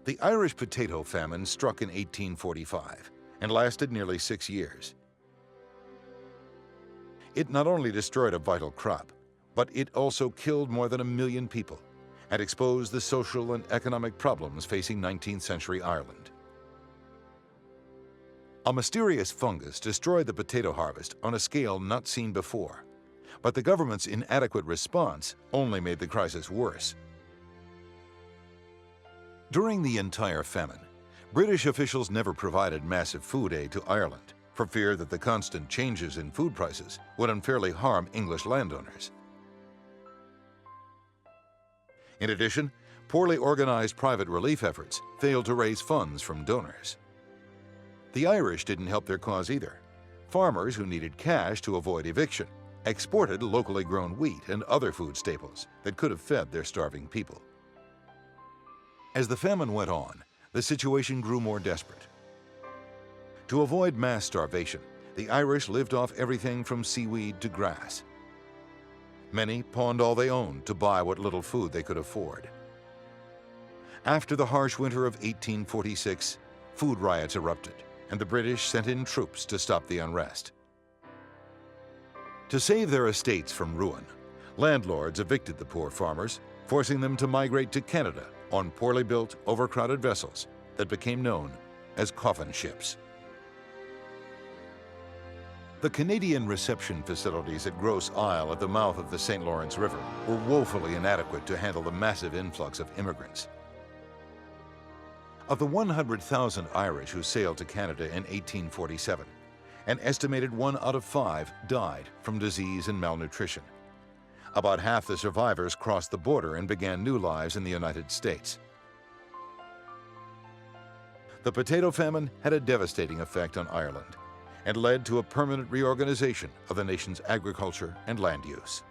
The Irish potato famine struck in 1845 and lasted nearly 6 years. It not only destroyed a vital crop, but it also killed more than 1 million people and exposed the social and economic problems facing 19th century Ireland. A mysterious fungus destroyed the potato harvest on a scale not seen before, but the government's inadequate response only made the crisis worse. During the entire famine, British officials never provided massive food aid to Ireland for fear that the constant changes in food prices would unfairly harm English landowners. In addition, poorly organized private relief efforts failed to raise funds from donors. The Irish didn't help their cause either. Farmers who needed cash to avoid eviction exported locally grown wheat and other food staples that could have fed their starving people. As the famine went on, the situation grew more desperate. To avoid mass starvation, the Irish lived off everything from seaweed to grass. Many pawned all they owned to buy what little food they could afford. After the harsh winter of 1846, food riots erupted, and the British sent in troops to stop the unrest. To save their estates from ruin, landlords evicted the poor farmers, forcing them to migrate to Canada on poorly built, overcrowded vessels that became known as coffin ships. The Canadian reception facilities at Grosse Isle at the mouth of the St. Lawrence River were woefully inadequate to handle the massive influx of immigrants. Of the 100,000 Irish who sailed to Canada in 1847, an estimated 1 out of 5 died from disease and malnutrition. About half the survivors crossed the border and began new lives in the United States. The potato famine had a devastating effect on Ireland and led to a permanent reorganization of the nation's agriculture and land use.